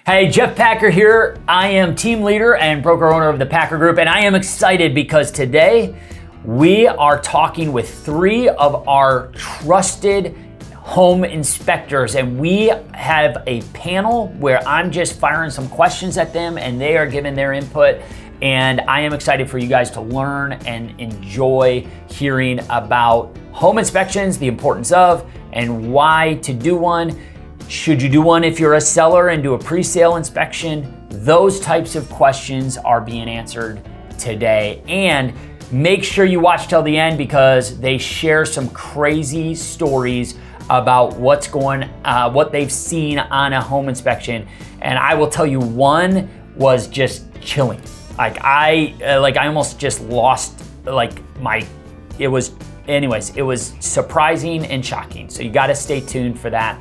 Hey, Jeff Packer here. I am team leader and broker owner of the Packer Group, and I am excited because today we are talking with three of our trusted home inspectors, and we have a panel where I'm just firing some questions at them and they are giving their input. And I am excited for you guys to learn and enjoy hearing about home inspections, the importance of, and why to do one. Should you do one if you're a seller and do a pre-sale inspection? Those types of questions are being answered today. And make sure you watch till the end because they share some crazy stories about what they've seen on a home inspection. And I will tell you, one was just chilling. I almost just lost it was surprising and shocking. So you got to stay tuned for that.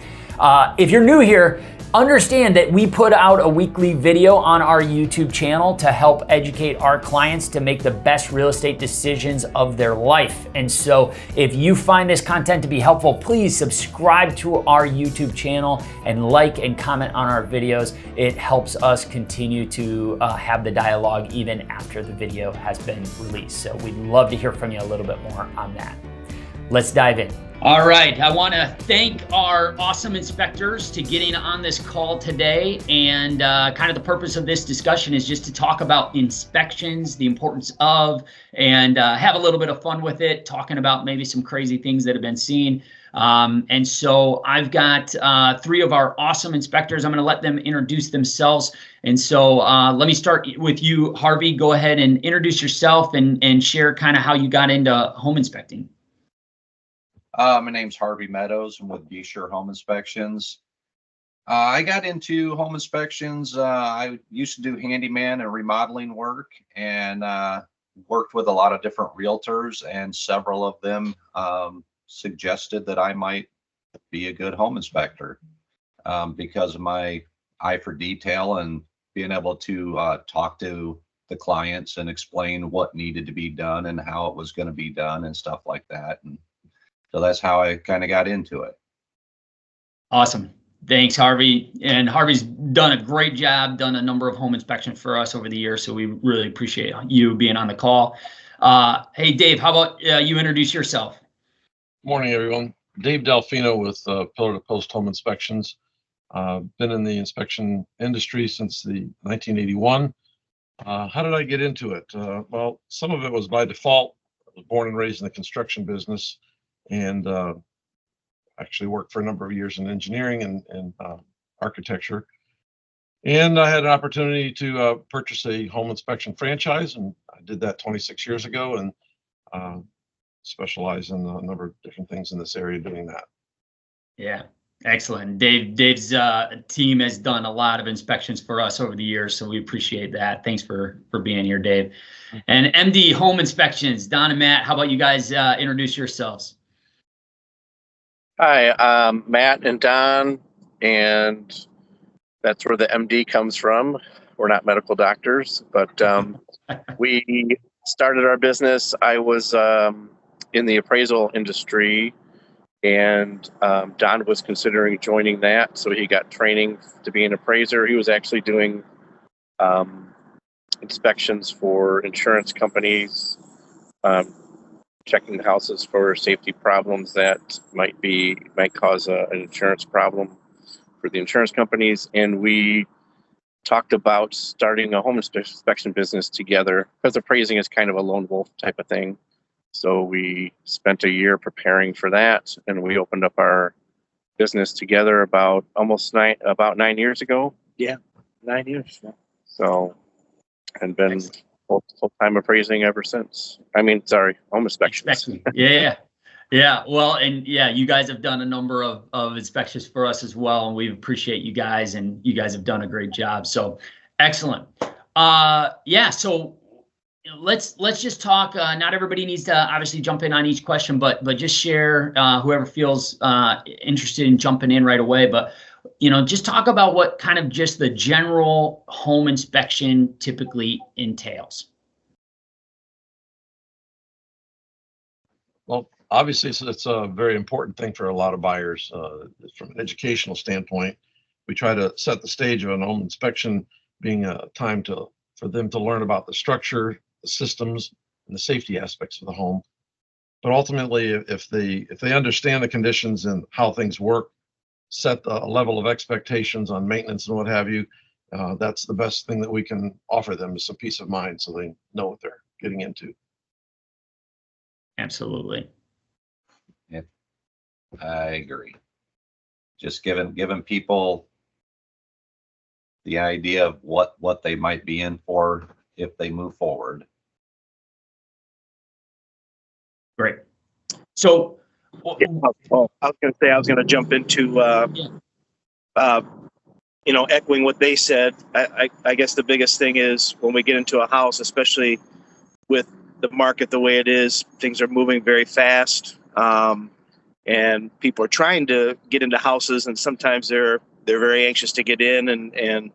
If you're new here, understand that we put out a weekly video on our YouTube channel to help educate our clients to make the best real estate decisions of their life. And so if you find this content to be helpful, please subscribe to our YouTube channel and like and comment on our videos. It helps us continue to have the dialogue even after the video has been released. So we'd love to hear from you a little bit more on that. Let's dive in. All right, I want to thank our awesome inspectors to getting on this call today. And kind of the purpose of this discussion is just to talk about inspections, the importance of, and have a little bit of fun with it, talking about maybe some crazy things that have been seen. And so I've got three of our awesome inspectors. I'm going to let them introduce themselves. And so let me start with you, Harvey. Go ahead and introduce yourself and share kind of how you got into home inspecting. My name's Harvey Meadows. I'm with Sure Home Inspections. I got into home inspections. I used to do handyman and remodeling work and worked with a lot of different realtors, and several of them suggested that I might be a good home inspector because of my eye for detail and being able to talk to the clients and explain what needed to be done and how it was going to be done and stuff like that. And so that's how I kind of got into it. Awesome. Thanks, Harvey. And Harvey's done a great job, done a number of home inspections for us over the years. So we really appreciate you being on the call. Hey, Dave, how about you introduce yourself? Morning, everyone. Dave Delfino with Pillar to Post Home Inspections. Been in the inspection industry since the 1981. How did I get into it? Well, some of it was by default. I was born and raised in the construction business, and actually worked for a number of years in engineering and architecture. And I had an opportunity to purchase a home inspection franchise, and I did that 26 years ago and specialize in a number of different things in this area doing that. Yeah, excellent. Dave's team has done a lot of inspections for us over the years, so we appreciate that. Thanks for being here, Dave. And MD Home Inspections, Don and Matt, how about you guys introduce yourselves? Hi, Matt and Don, and that's where the MD comes from. We're not medical doctors, but we started our business. I was in the appraisal industry, and Don was considering joining that, so he got training to be an appraiser. He was actually doing inspections for insurance companies, checking the houses for safety problems that might cause an insurance problem for the insurance companies. And we talked about starting a home inspection business together because appraising is kind of a lone wolf type of thing. So we spent a year preparing for that, and we opened up our business together about 9 years ago. Yeah, 9 years. So, and been full-time appraising ever since. Home inspections. Yeah. Well, and yeah, you guys have done a number of inspections for us as well, and we appreciate you guys, and you guys have done a great job. So excellent. So let's just talk. Not everybody needs to obviously jump in on each question, but just share whoever feels interested in jumping in right away. But just talk about what kind of just the general home inspection typically entails. Well, obviously, it's a very important thing for a lot of buyers from an educational standpoint. we try to set the stage of an home inspection being a time for them to learn about the structure, the systems, and the safety aspects of the home. But ultimately, if they understand the conditions and how things work, set a level of expectations on maintenance and what have you, that's the best thing that we can offer them, is some peace of mind so they know what they're getting into. Absolutely. Yep, I agree. Just giving people the idea of what they might be in for if they move forward. Great. So, Yeah, I was going to jump into, echoing what they said. I guess the biggest thing is when we get into a house, especially with the market the way it is, things are moving very fast, and people are trying to get into houses, and sometimes they're very anxious to get in and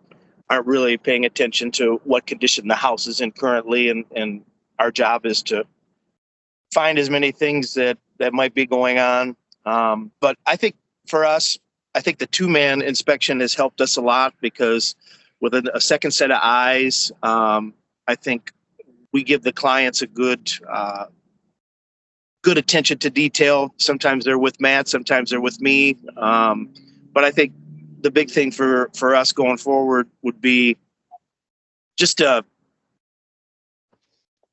aren't really paying attention to what condition the house is in currently, and our job is to find as many things that might be going on. But I think for us, I think the two-man inspection has helped us a lot, because with a second set of eyes, I think we give the clients a good attention to detail. Sometimes they're with Matt, sometimes they're with me. But I think the big thing for us going forward would be just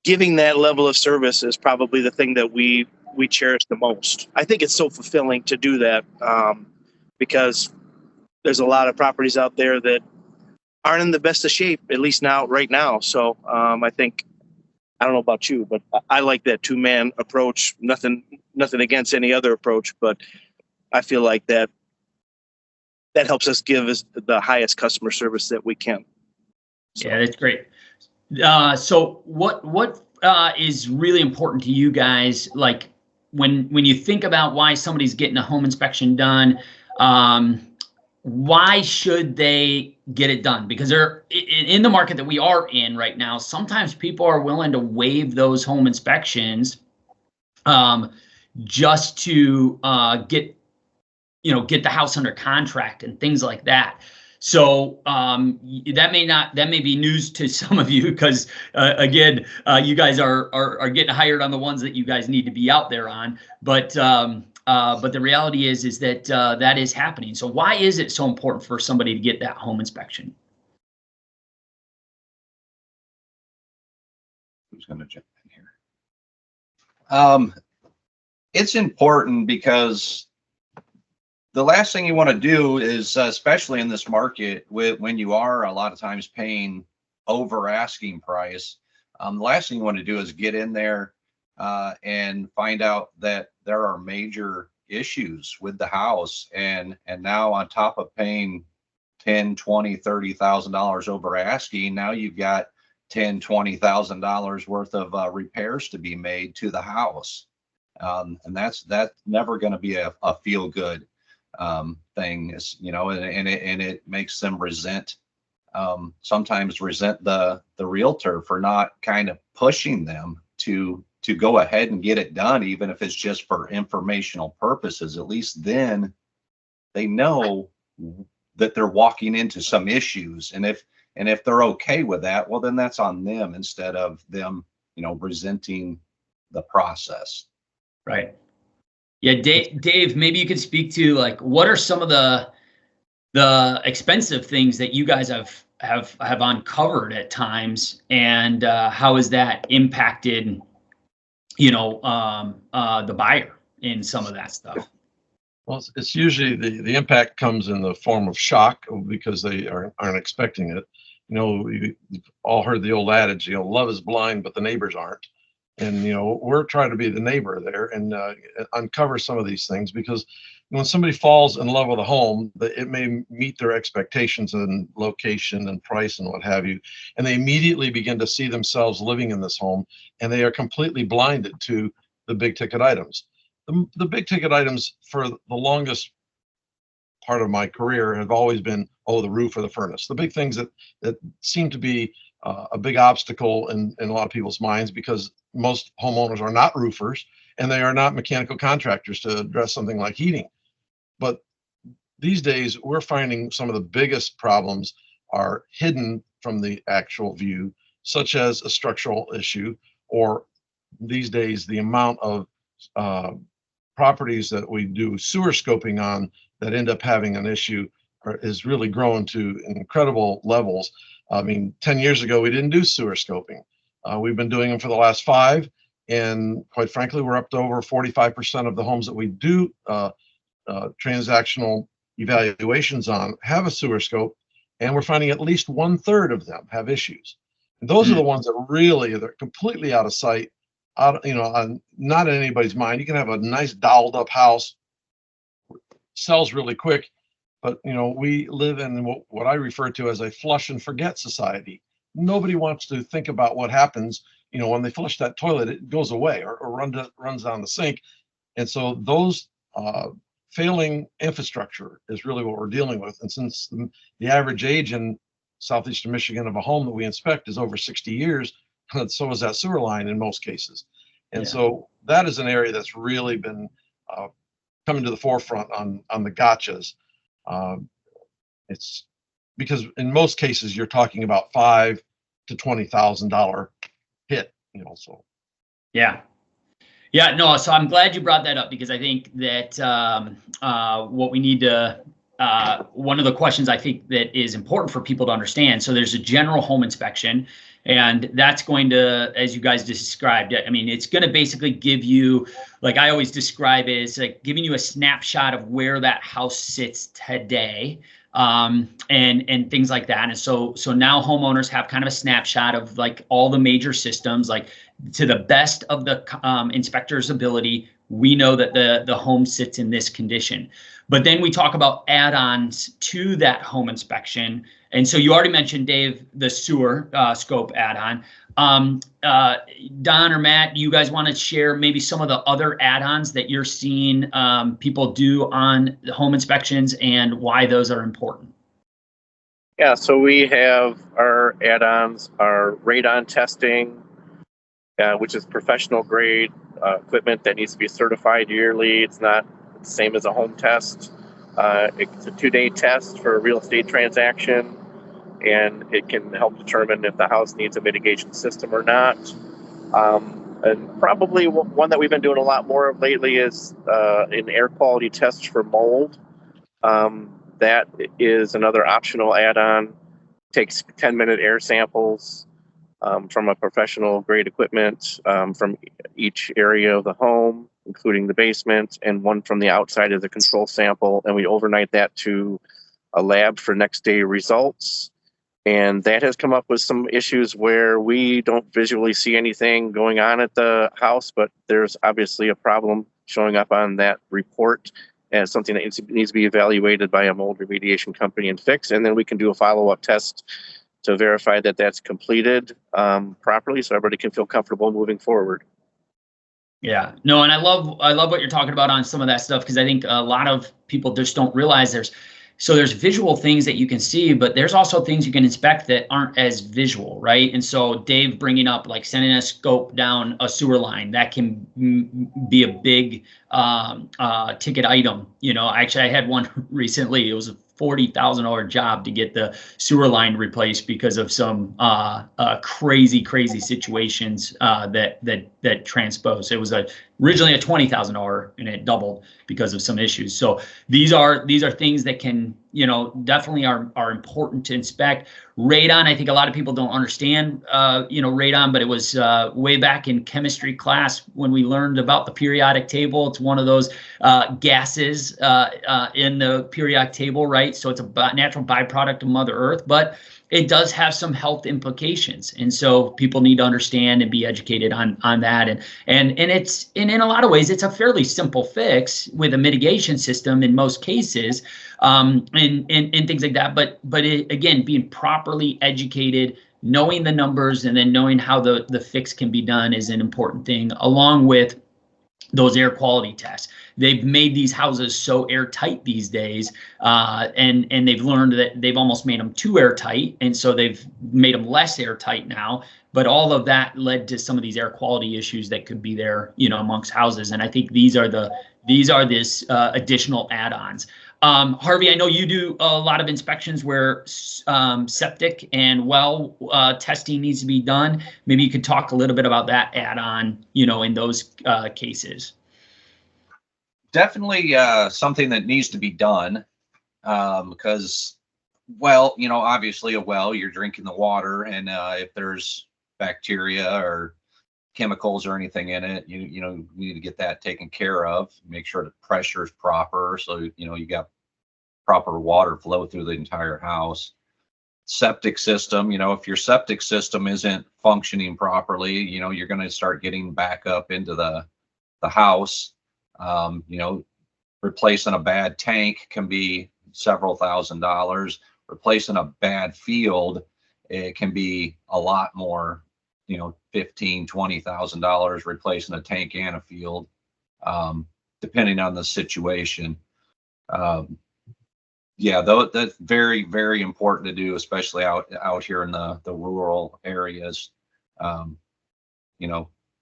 giving that level of service is probably the thing that we cherish the most. I think it's so fulfilling to do that, because there's a lot of properties out there that aren't in the best of shape, at least right now. So I think, I don't know about you, but I like that two-man approach. Nothing against any other approach, but I feel like that helps us give us the highest customer service that we can. So. Yeah, that's great. So what is really important to you guys? Like when you think about why somebody's getting a home inspection done, why should they get it done? Because they're in the market that we are in right now. Sometimes people are willing to waive those home inspections, just to get the house under contract and things like that. So that may be news to some of you, because again, you guys are getting hired on the ones that you guys need to be out there on. But the reality is that that is happening. So why is it so important for somebody to get that home inspection? Who's going to jump in here? It's important because the last thing you want to do is, especially in this market, when you are a lot of times paying over asking price, the last thing you want to do is get in there and find out that there are major issues with the house, and now on top of paying $10,000, $20,000, $30,000 over asking, now you've got $10,000, $20,000 worth of repairs to be made to the house, and that's never going to be a feel good thing, is, and it makes them sometimes resent the realtor for not kind of pushing them to go ahead and get it done, even if it's just for informational purposes. At least then they know that they're walking into some issues, and if they're okay with that, well, then that's on them, instead of them resenting the process. Right. Yeah, Dave, maybe you could speak to, like, what are some of the expensive things that you guys have uncovered at times, and how has that impacted the buyer in some of that stuff? Well, it's usually the impact comes in the form of shock, because they aren't expecting it. You've all heard the old adage, love is blind, but the neighbors aren't. And, we're trying to be the neighbor there and uncover some of these things, because when somebody falls in love with a home, it may meet their expectations and location and price and what have you, and they immediately begin to see themselves living in this home, and they are completely blinded to the big ticket items. The big ticket items for the longest part of my career have always been, the roof or the furnace, the big things that seem to be a big obstacle in a lot of people's minds, because most homeowners are not roofers and they are not mechanical contractors to address something like heating. But these days we're finding some of the biggest problems are hidden from the actual view, such as a structural issue, or these days the amount of properties that we do sewer scoping on that end up having an issue is really growing to incredible levels. I mean, 10 years ago, we didn't do sewer scoping. We've been doing them for the last 5, and quite frankly, we're up to over 45% of the homes that we do transactional evaluations on have a sewer scope, and we're finding at least 1/3 of them have issues. And those are the ones that really, they're completely out of sight, out, not in anybody's mind. You can have a nice dolled up house, sells really quick, but we live in what I refer to as a flush and forget society. Nobody wants to think about what happens, when they flush that toilet, it goes away or runs down the sink. And so those failing infrastructure is really what we're dealing with. And since the average age in southeastern Michigan of a home that we inspect is over 60 years, so is that sewer line in most cases. And so that is an area that's really been coming to the forefront on the gotchas. It's because in most cases you're talking about $5,000 to $20,000 hit, so. Yeah, no, so I'm glad you brought that up, because I think that what we need to, one of the questions I think that is important for people to understand. So there's a general home inspection, and that's going to, as you guys described, I mean, it's going to basically give you, like I always describe it, it's like giving you a snapshot of where that house sits today. And things like that. And so now homeowners have kind of a snapshot of like all the major systems, like to the best of the inspector's ability, we know that the home sits in this condition. But then we talk about add-ons to that home inspection. And so you already mentioned, Dave, the sewer scope add-on. Don or Matt, you guys want to share maybe some of the other add-ons that you're seeing people do on the home inspections and why those are important? Yeah, so we have our add-ons, our radon testing, which is professional grade equipment that needs to be certified yearly. It's not the same as a home test. It's a 2-day test for a real estate transaction, and it can help determine if the house needs a mitigation system or not. And probably one that we've been doing a lot more of lately is an air quality test for mold. That is another optional add-on. Takes 10-minute air samples from a professional grade equipment from each area of the home, including the basement, and one from the outside as a control sample. And we overnight that to a lab for next day results. And that has come up with some issues where we don't visually see anything going on at the house, but there's obviously a problem showing up on that report as something that needs to be evaluated by a mold remediation company and fixed. And then we can do a follow-up test to verify that that's completed properly, so everybody can feel comfortable moving forward. Yeah, no, and I love what you're talking about on some of that stuff, because I think a lot of people just don't realize there's visual things that you can see, but there's also things you can inspect that aren't as visual, right? And so Dave bringing up like sending a scope down a sewer line, that can be a big ticket item. Actually I had one recently. It was a $40,000 job to get the sewer line replaced because of some crazy situations that transposed. It was originally a $20,000 and it doubled because of some issues. So these are things that can, definitely are important to inspect. Radon, I think a lot of people don't understand, radon, but it was way back in chemistry class when we learned about the periodic table. It's one of those gases in the periodic table, right? So it's a natural byproduct of Mother Earth, but it does have some health implications. And so people need to understand and be educated on that. And in a lot of ways, it's a fairly simple fix with a mitigation system in most cases, and things like that. But again, being properly educated, knowing the numbers, and then knowing how the fix can be done is an important thing, along with those air quality tests. They've made these houses so airtight these days, and they've learned that they've almost made them too airtight, and so they've made them less airtight now. But all of that led to some of these air quality issues that could be there, amongst houses. And I think these are this additional add-ons. Harvey, I know you do a lot of inspections where septic and well testing needs to be done. Maybe you could talk a little bit about that add-on, in those cases. Definitely something that needs to be done, because, well, obviously a well, you're drinking the water, and if there's bacteria or chemicals or anything in it, you need to get that taken care of. Make sure the pressure is proper, so you got proper water flow through the entire house. Septic system, if your septic system isn't functioning properly, you're going to start getting back up into the house. Replacing a bad tank can be several $1,000s. Replacing a bad field, it can be a lot more, $15,000-$20,000 replacing a tank and a field, depending on the situation. Yeah, though, that's very, very important to do, especially out here in the rural areas.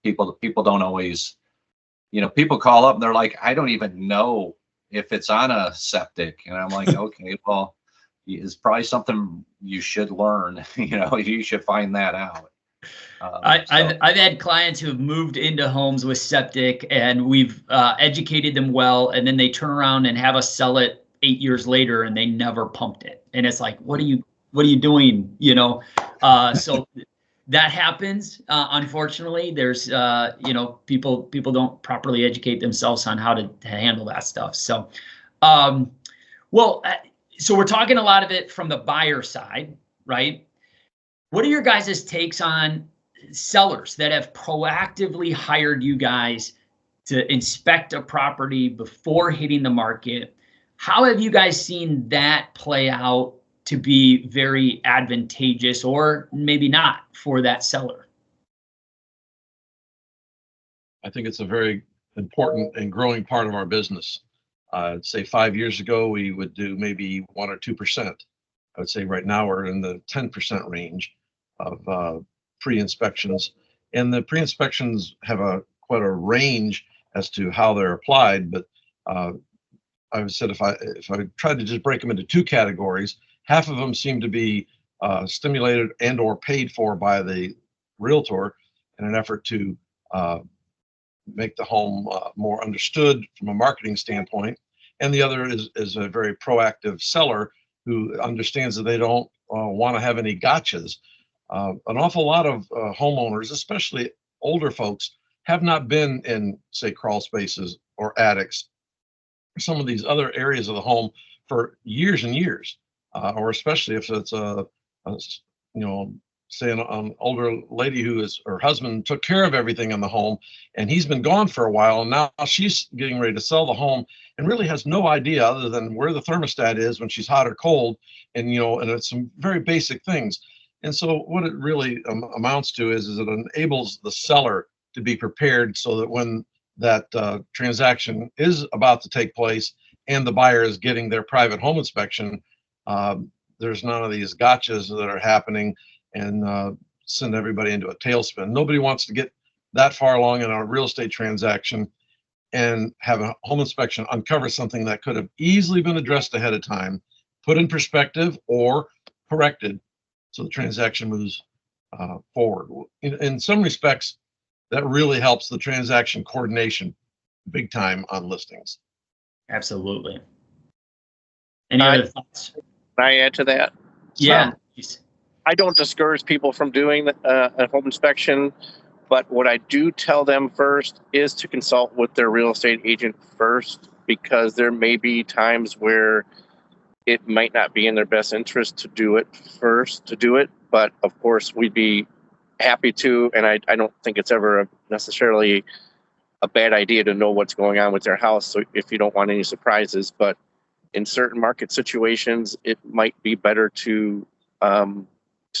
People don't always, people call up and they're like, I don't even know if it's on a septic. And I'm like, okay, well, it's probably something you should learn. You should find that out. I've had clients who have moved into homes with septic, and we've educated them well, and then they turn around and have us sell it 8 years later, and they never pumped it. And it's like, what are you doing? So that happens. Unfortunately, there's people don't properly educate themselves on how to handle that stuff. So, so we're talking a lot of it from the buyer side, right? What are your guys' takes on sellers that have proactively hired you guys to inspect a property before hitting the market? How have you guys seen that play out to be very advantageous, or maybe not, for that seller? I think it's a very important and growing part of our business. I'd say 5 years ago, we would do maybe 1 or 2%. I would say right now we're in the 10% range of pre-inspections. And the pre-inspections have quite a range as to how they're applied. But I said if I tried to just break them into 2 categories, half of them seem to be stimulated and or paid for by the realtor in an effort to make the home more understood from a marketing standpoint. And the other is a very proactive seller who understands that they don't want to have any gotchas. An awful lot of homeowners, especially older folks, have not been in, say, crawl spaces or attics, or some of these other areas of the home for years and years, or especially if it's say an older lady her husband took care of everything in the home, and he's been gone for a while, and now she's getting ready to sell the home and really has no idea other than where the thermostat is when she's hot or cold, and and it's some very basic things. And so what it really amounts to is it enables the seller to be prepared so that when that transaction is about to take place and the buyer is getting their private home inspection, there's none of these gotchas that are happening and send everybody into a tailspin. Nobody wants to get that far along in a real estate transaction and have a home inspection uncover something that could have easily been addressed ahead of time, put in perspective, or corrected so the transaction moves forward. In some respects, that really helps the transaction coordination big time on listings. Absolutely. Any other thoughts? Can I add to that? Yeah. I don't discourage people from doing a home inspection, but what I do tell them first is to consult with their real estate agent first, because there may be times where it might not be in their best interest to do it first, but of course we'd be happy to, and I don't think it's ever necessarily a bad idea to know what's going on with their house, so if you don't want any surprises. But in certain market situations, it might be better to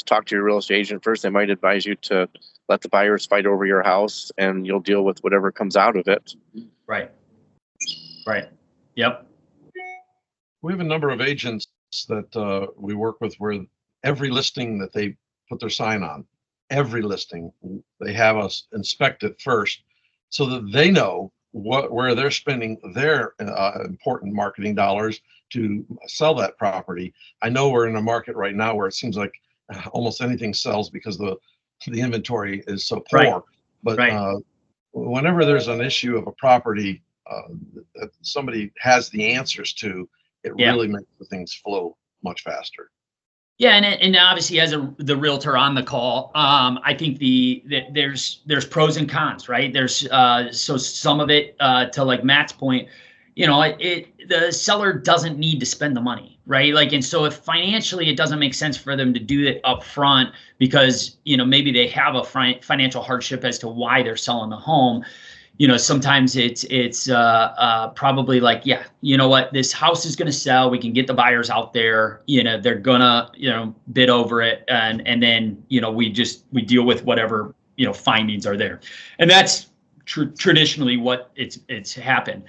talk to your real estate agent first. They might advise you to let the buyers fight over your house, and you'll deal with whatever comes out of it. Right. Yep. We have a number of agents that we work with where every listing that they put their sign on, every listing, they have us inspect it first so that they know where they're spending their important marketing dollars to sell that property. I know we're in a market right now where it seems like almost anything sells because the inventory is so poor. Right. But Right. whenever there's an issue of a property that somebody has the answers to, it Yeah. really makes the things flow much faster. Yeah, and obviously as the realtor on the call, I think there's pros and cons, right? There's so some of it to like Matt's point, the seller doesn't need to spend the money, right? Like, and so if financially it doesn't make sense for them to do it up front because maybe they have a financial hardship as to why they're selling the home. Sometimes it's probably like, yeah, you know what, this house is going to sell. We can get the buyers out there. They're gonna, bid over it, and then we deal with whatever findings are there, and that's traditionally what it's happened.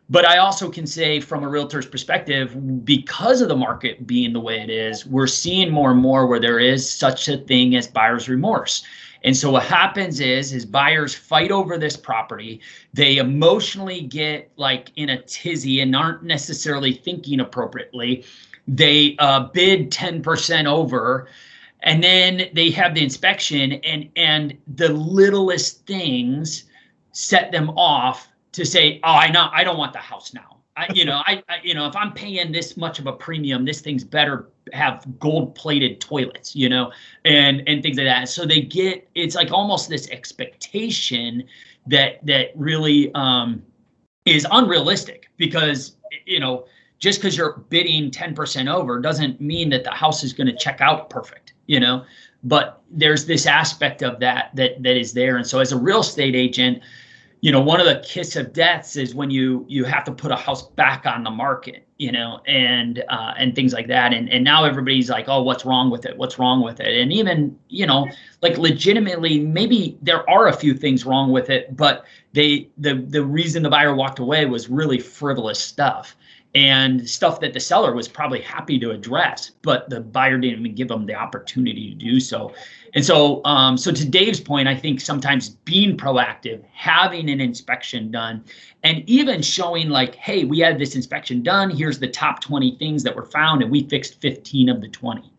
But I also can say from a realtor's perspective, because of the market being the way it is, we're seeing more and more where there is such a thing as buyer's remorse. And so what happens is buyers fight over this property. They emotionally get like in a tizzy and aren't necessarily thinking appropriately. They bid 10% over, and then they have the inspection, and the littlest things set them off to say, oh, I don't want the house now. If I'm paying this much of a premium, this thing's better have gold-plated toilets, and things like that. So it's like almost this expectation that really is unrealistic, because just because you're bidding 10% over doesn't mean that the house is going to check out perfect, But there's this aspect of that is there, and so as a real estate agent, one of the kiss of deaths is when you have to put a house back on the market, and things like that. And now everybody's like, oh, what's wrong with it? What's wrong with it? And even, like legitimately, maybe there are a few things wrong with it, but the reason the buyer walked away was really frivolous stuff, and stuff that the seller was probably happy to address, but the buyer didn't even give them the opportunity to do so. And so, so to Dave's point, I think sometimes being proactive, having an inspection done, and even showing like, hey, we had this inspection done. Here's the top 20 things that were found, and we fixed 15 of the 20,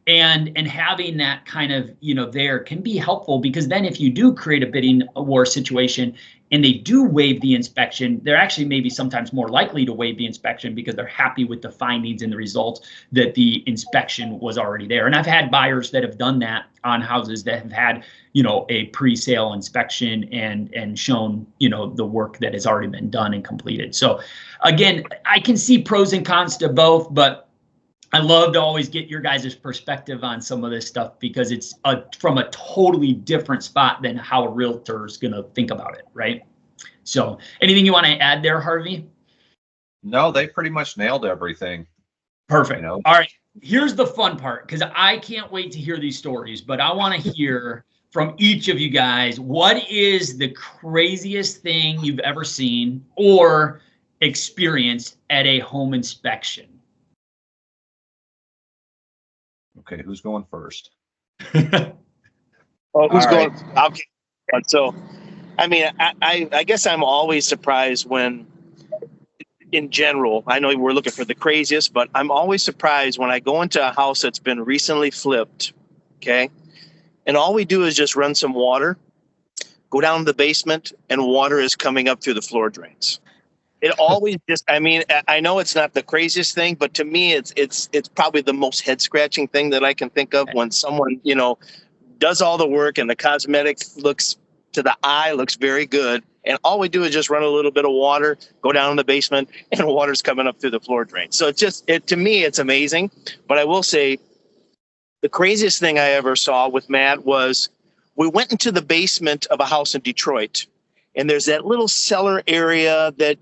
and having that kind of, there can be helpful, because then if you do create a bidding war situation and they do waive the inspection, they're actually maybe sometimes more likely to waive the inspection because they're happy with the findings and the results that the inspection was already there. And I've had buyers that have done that on houses that have had, a pre-sale inspection and shown, the work that has already been done and completed. So again, I can see pros and cons to both, but I love to always get your guys' perspective on some of this stuff, because it's from a totally different spot than how a realtor is going to think about it, right? So anything you want to add there, Harvey? No, they pretty much nailed everything. Perfect. All right. Here's the fun part, because I can't wait to hear these stories, but I want to hear from each of you guys, what is the craziest thing you've ever seen or experienced at a home inspection? Okay, who's going first? Well, who's going? Okay. So, I mean, I guess I'm always surprised when, in general, I know we're looking for the craziest, but I'm always surprised when I go into a house that's been recently flipped, okay? And all we do is just run some water, go down to the basement, and water is coming up through the floor drains. It always just, I mean, I know it's not the craziest thing, but to me, it's probably the most head scratching thing that I can think of, when someone, does all the work and the cosmetic looks to the eye, looks very good. And all we do is just run a little bit of water, go down in the basement, and water's coming up through the floor drain. So to me, it's amazing. But I will say the craziest thing I ever saw with Matt was we went into the basement of a house in Detroit. And there's that little cellar area that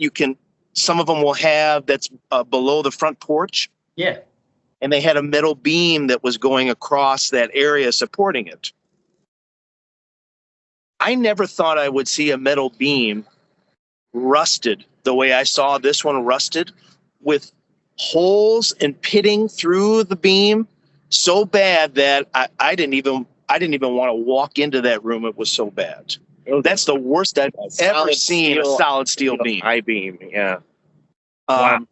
some of them will have that's below the front porch. Yeah. And they had a metal beam that was going across that area supporting it. I never thought I would see a metal beam rusted the way I saw this one rusted, with holes and pitting through the beam so bad that I didn't even want to walk into that room. It was so bad. That's the worst I've ever solid seen, a steel- solid steel beam. I-beam, yeah. Wow. 'Cause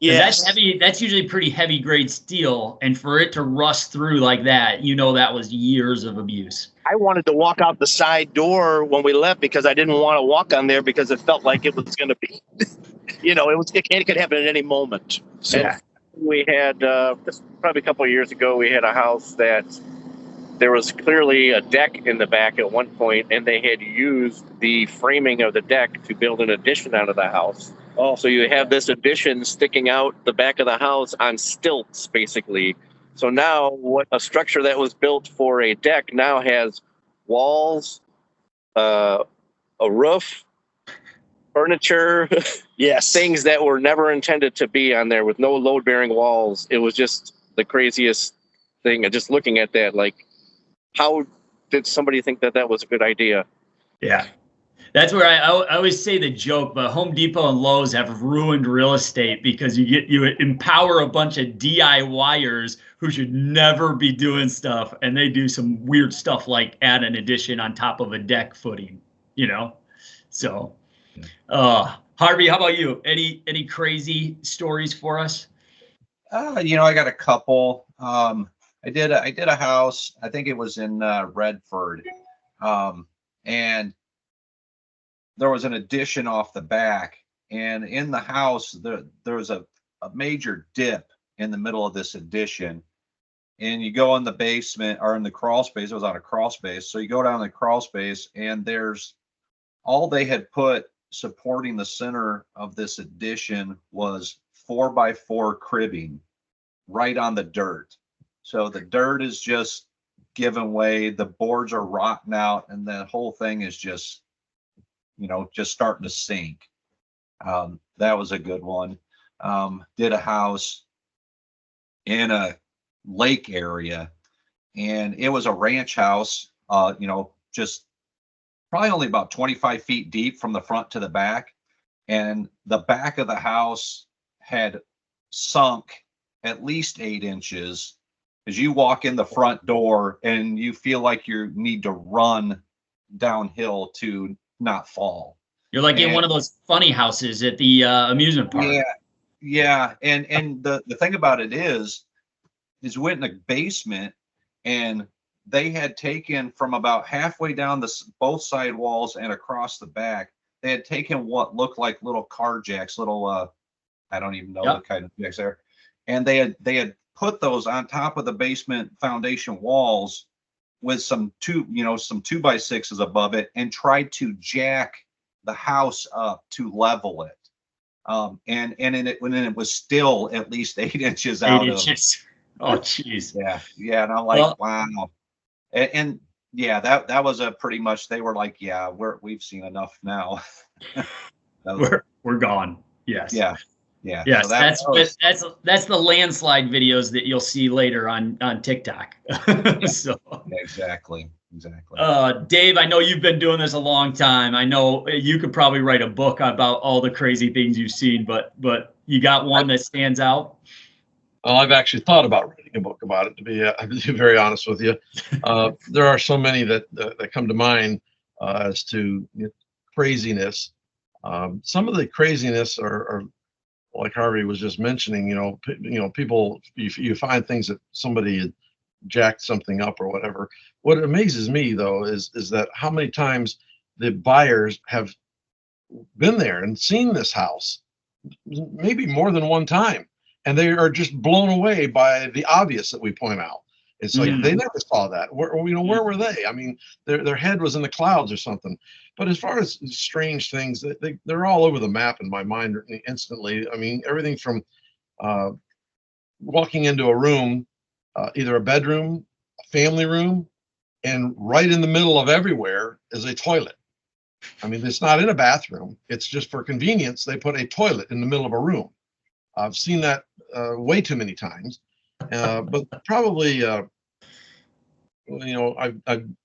Yes. That's heavy. That's usually pretty heavy grade steel, and for it to rust through like that, that was years of abuse. I wanted to walk out the side door when we left because I didn't want to walk on there because it felt like it was going to be, it could happen at any moment. So Yeah. We had, this probably a couple of years ago, we had a house that there was clearly a deck in the back at one point, and they had used the framing of the deck to build an addition onto the house. Oh, So you have this addition sticking out the back of the house on stilts, basically. So now what a structure that was built for a deck now has walls, a roof, furniture, yes. things that were never intended to be on there with no load-bearing walls. It was just the craziest thing. And just looking at that, like, how did somebody think that that was a good idea? Yeah. That's where I always say the joke, but Home Depot and Lowe's have ruined real estate because you empower a bunch of DIYers who should never be doing stuff, and they do some weird stuff like add an addition on top of a deck footing, So, Harvey, how about you? Any crazy stories for us? I got a couple. I did a house. I think it was in Redford, and there was an addition off the back, and in the house there was a major dip in the middle of this addition. And you go in the basement or in the crawl space. It was on a crawl space, so you go down the crawl space, and there's all they had put supporting the center of this addition was 4x4 cribbing right on the dirt. So the dirt is just giving way, the boards are rotting out, and the whole thing is just just starting to sink. That was a good one. Did a house in a lake area, and it was a ranch house, just probably only about 25 feet deep from the front to the back. And the back of the house had sunk at least 8 inches as you walk in the front door, and you feel like you need to run downhill to not fall. You're like in one of those funny houses at the amusement park. Yeah. And the thing about it is we went in the basement, and they had taken from about halfway down both side walls and across the back, they had taken what looked like little car jacks, little I don't even know the kind of jacks there, and they had put those on top of the basement foundation walls with some 2x6s above it, and tried to jack the house up to level it. And when it was still at least 8 inches out. 8 inches. Oh, jeez. Yeah. And I'm like, wow. And yeah, that was a pretty much, they were like, yeah, we've seen enough now. We're gone. Yes. Yeah. Yes, so that's the landslide videos that you'll see later on TikTok. So yeah, exactly. Dave, I know you've been doing this a long time. I know you could probably write a book about all the crazy things you've seen, but you got one that stands out? Well, I've actually thought about writing a book about it, to be very honest with you. There are so many that come to mind as to craziness. Some of the craziness are like Harvey was just mentioning. People, you find things that somebody had jacked something up or whatever. What amazes me though is that how many times the buyers have been there and seen this house, maybe more than one time, and they are just blown away by the obvious that we point out. It's like they never saw that. Where were they? I mean, their head was in the clouds or something. But as far as strange things, they're all over the map in my mind instantly. I mean, everything from walking into a room, either a bedroom, a family room, and right in the middle of everywhere is a toilet. I mean, it's not in a bathroom. It's just for convenience. They put a toilet in the middle of a room. I've seen that way too many times. But probably, I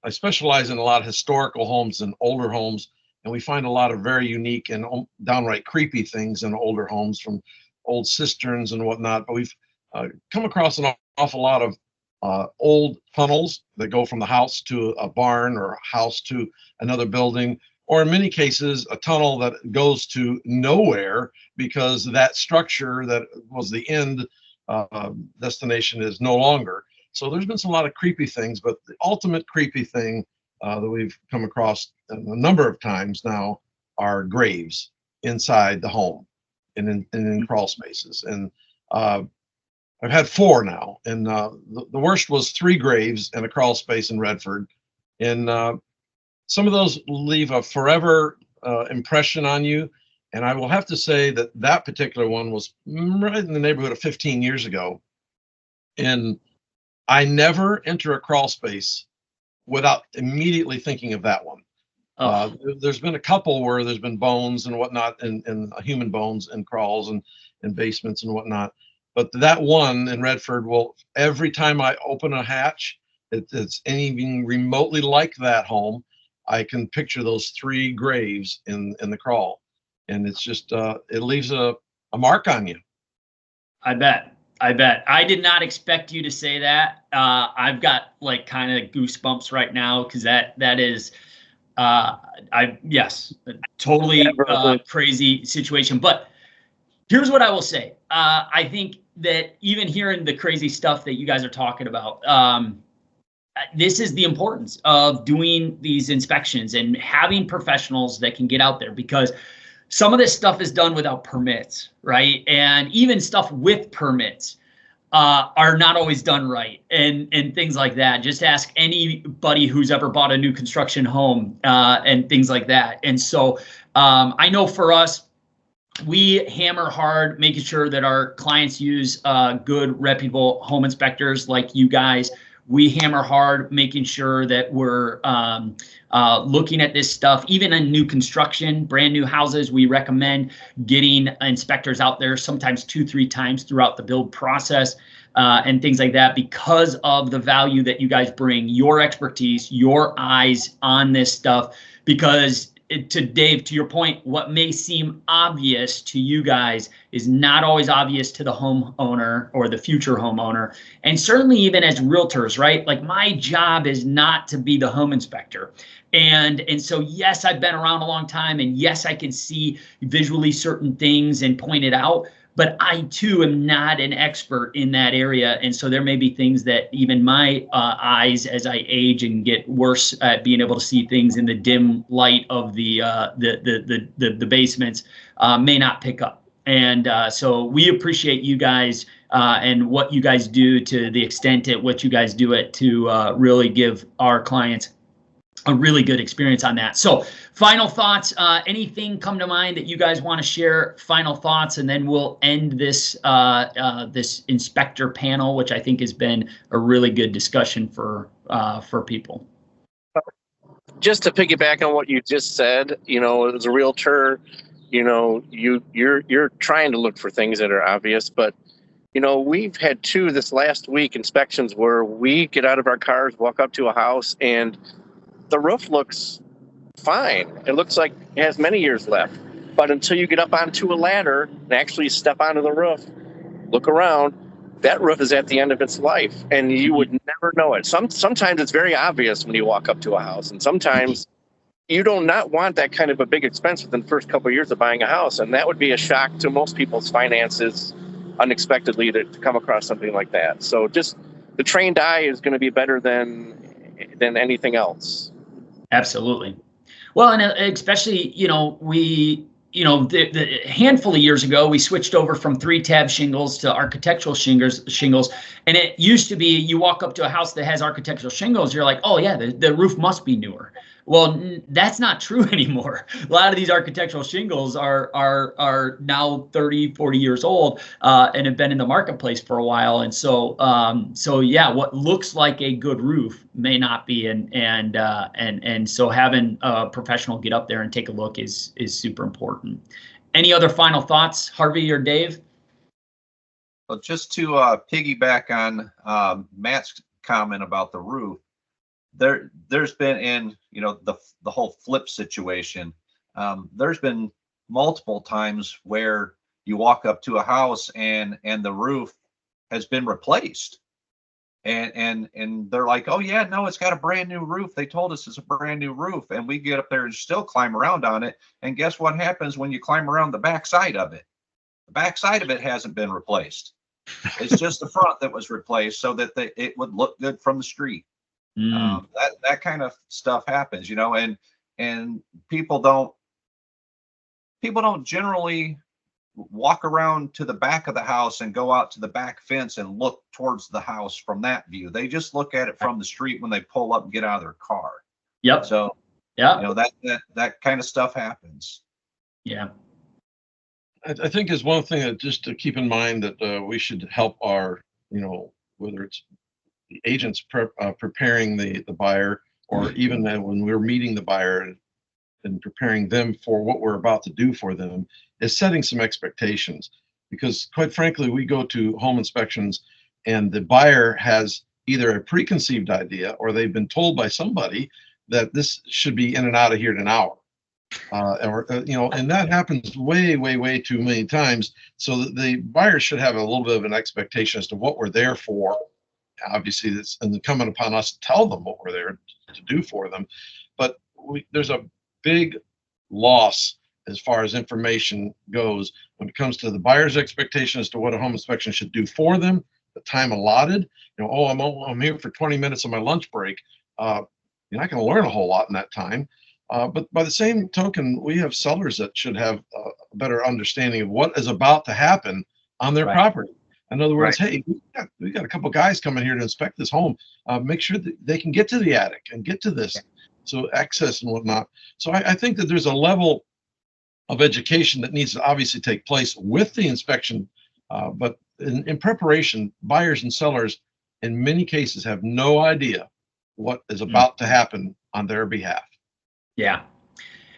specialize in a lot of historical homes and older homes, and we find a lot of very unique and downright creepy things in older homes, from old cisterns and whatnot. But we've come across an awful lot of old tunnels that go from the house to a barn or a house to another building, or in many cases, a tunnel that goes to nowhere because that structure that was the end destination is no longer. So there's been a lot of creepy things, but the ultimate creepy thing that we've come across a number of times now are graves inside the home and in crawl spaces. And I've had 4 now, and the worst was 3 graves in a crawl space in Redford. And some of those leave a forever impression on you. And I will have to say that that particular one was right in the neighborhood of 15 years ago. And I never enter a crawl space without immediately thinking of that one. There's been a couple where there's been bones and whatnot, and human bones in crawls and basements and whatnot. But that one in Redford will, every time I open a hatch, it's anything remotely like that home, I can picture those 3 graves in the crawl. And it's just, it leaves a mark on you. I bet. I did not expect you to say that. I've got like kind of goosebumps right now because that is, yes, totally crazy situation. But here's what I will say. I think that even hearing the crazy stuff that you guys are talking about, this is the importance of doing these inspections and having professionals that can get out there, because some of this stuff is done without permits, right? And even stuff with permits are not always done right, and things like that. Just ask anybody who's ever bought a new construction home and things like that. And so I know for us, we hammer hard making sure that our clients use good, reputable home inspectors like you guys. We hammer hard making sure that we're looking at this stuff. Even in new construction, brand new houses, we recommend getting inspectors out there sometimes 2-3 times throughout the build process and things like that, because of the value that you guys bring, your expertise, your eyes on this stuff. Because to Dave, to your point, what may seem obvious to you guys is not always obvious to the homeowner or the future homeowner. And certainly even as realtors, right? Like, my job is not to be the home inspector. And so, yes, I've been around a long time, and yes, I can see visually certain things and point it out, but I too am not an expert in that area. And so there may be things that even my eyes, as I age and get worse at being able to see things in the dim light of the basements, may not pick up. And so we appreciate you guys and what you guys do, to the extent at which you guys do it, to really give our clients a really good experience on that. So final thoughts, anything come to mind that you guys want to share? Final thoughts, and then we'll end this this inspector panel, which I think has been a really good discussion for people. Just to piggyback on what you just said, as a realtor, you're trying to look for things that are obvious, but we've had 2 this last week inspections where we get out of our cars, walk up to a house, and the roof looks fine. It looks like it has many years left. But until you get up onto a ladder and actually step onto the roof, look around, that roof is at the end of its life, and you would never know it. Sometimes it's very obvious when you walk up to a house, and sometimes you do not want that kind of a big expense within the first couple of years of buying a house, and that would be a shock to most people's finances unexpectedly to come across something like that. So just the trained eye is going to be better than anything else. Absolutely. Well, and especially, we, the handful of years ago, we switched over from 3-tab shingles to architectural shingles. And it used to be, you walk up to a house that has architectural shingles, you're like, oh yeah, the roof must be newer. Well, that's not true anymore. A lot of these architectural shingles are now 30, 40 years old and have been in the marketplace for a while. And so yeah, what looks like a good roof may not be, and so having a professional get up there and take a look is super important. Any other final thoughts, Harvey or Dave? Well, just to piggyback on Matt's comment about the roof, there's been, in the whole flip situation, there's been multiple times where you walk up to a house and the roof has been replaced, And they're like, oh yeah, no, it's got a brand new roof. They told us it's a brand new roof. And we get up there and still climb around on it. And guess what happens when you climb around the back side of it? The back side of it hasn't been replaced. It's just the front that was replaced so that it would look good from the street. That kind of stuff happens, you know, and people don't generally walk around to the back of the house and go out to the back fence and look towards the house from that view. They just look at it from the street when they pull up and get out of their car. Yep. So, yeah, you know, that kind of stuff happens. Yeah. I think is one thing that just to keep in mind that we should help our, you know, whether it's the agents preparing the buyer, or even when we're meeting the buyer and preparing them for what we're about to do for them, is setting some expectations. Because quite frankly, we go to home inspections and the buyer has either a preconceived idea or they've been told by somebody that this should be in and out of here in an hour. You know, and that happens way too many times. So that the buyer should have a little bit of an expectation as to what we're there for. Obviously, it's incumbent upon us to tell them what we're there to do for them. But there's a big loss as far as information goes when it comes to the buyer's expectation as to what a home inspection should do for them, the time allotted. You know, oh, I'm here for 20 minutes on my lunch break. You're not going to learn a whole lot in that time. But by the same token, we have sellers that should have a better understanding of what is about to happen on their property. In other words, hey, we got a couple of guys coming here to inspect this home. Make sure that they can get to the attic and get to this, so access and whatnot. So I think that there's a level of education that needs to obviously take place with the inspection. But in preparation, buyers and sellers in many cases have no idea what is about to happen on their behalf. Yeah.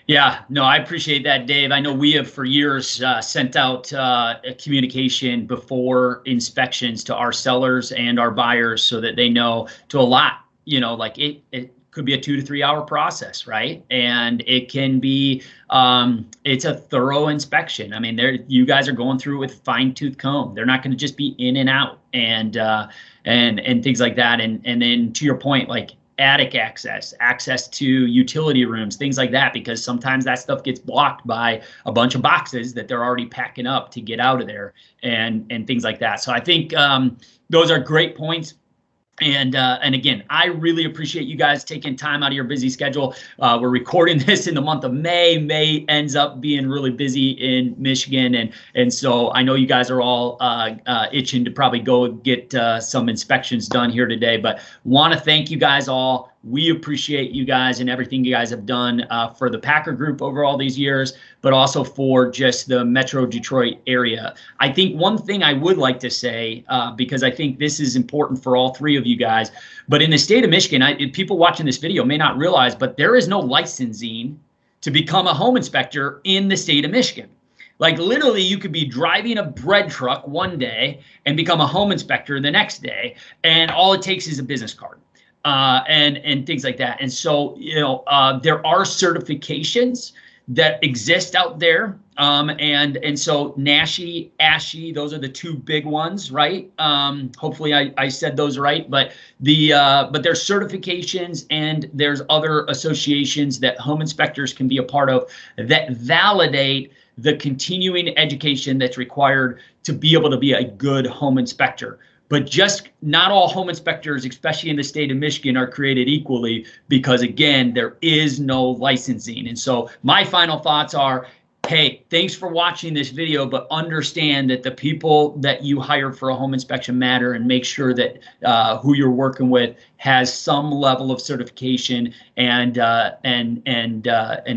Yeah, no, I appreciate that, Dave. I know we have for years sent out a communication before inspections to our sellers and our buyers so that they know to a lot, you know, like it could be a 2 to 3 hour process, right? And it can be, it's a thorough inspection. I mean, you guys are going through it with fine tooth comb. They're not going to just be in and out and things like that. And then to your point, like, attic access to utility rooms, things like that, because sometimes that stuff gets blocked by a bunch of boxes that they're already packing up to get out of there and things like that. So I think those are great points. And again, I really appreciate you guys taking time out of your busy schedule. We're recording this in the month of May. May ends up being really busy in Michigan. And so I know you guys are all itching to probably go get some inspections done here today, but want to thank you guys all. We appreciate you guys and everything you guys have done for the Packer Group over all these years, but also for just the Metro Detroit area. I think one thing I would like to say, because I think this is important for all three of you guys, but in the state of Michigan, people watching this video may not realize, but there is no licensing to become a home inspector in the state of Michigan. Like literally you could be driving a bread truck one day and become a home inspector the next day, and all it takes is a business card. And things like that. And so, you know, there are certifications that exist out there. And so NASHI, ASHI, those are the two big ones, right? Hopefully I said those right, but there's certifications and there's other associations that home inspectors can be a part of that validate the continuing education that's required to be able to be a good home inspector. But just not all home inspectors, especially in the state of Michigan, are created equally because, again, there is no licensing. And so my final thoughts are, hey, thanks for watching this video, but understand that the people that you hire for a home inspection matter, and make sure that who you're working with has some level of certification and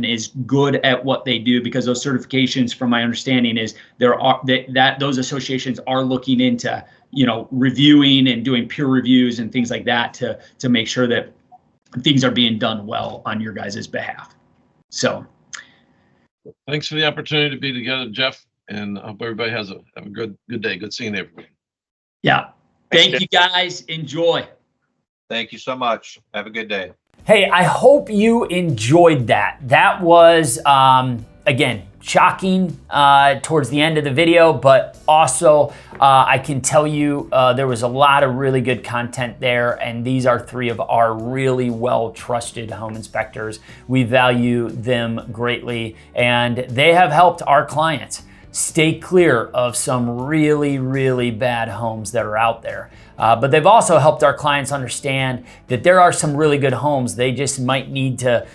is good at what they do, because those certifications, from my understanding, is those associations are looking into, you know, reviewing and doing peer reviews and things like that to make sure that things are being done well on your guys' behalf. So thanks for the opportunity to be together, Jeff, and I hope everybody has a good day. Good seeing everybody. Yeah. Thank you guys. Enjoy. Thank you so much. Have a good day. Hey, I hope you enjoyed that. That was, again, shocking towards the end of the video, but also I can tell you there was a lot of really good content there, and these are three of our really well-trusted home inspectors. We value them greatly, and they have helped our clients stay clear of some really, really bad homes that are out there. But they've also helped our clients understand that there are some really good homes. They just might need to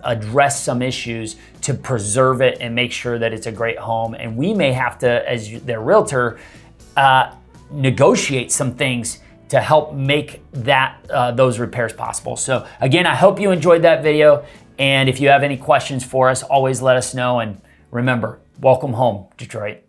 address some issues to preserve it and make sure that it's a great home. And we may have to, as their realtor, negotiate some things to help make that those repairs possible. So again, I hope you enjoyed that video. And if you have any questions for us, always let us know. And remember, welcome home, Detroit.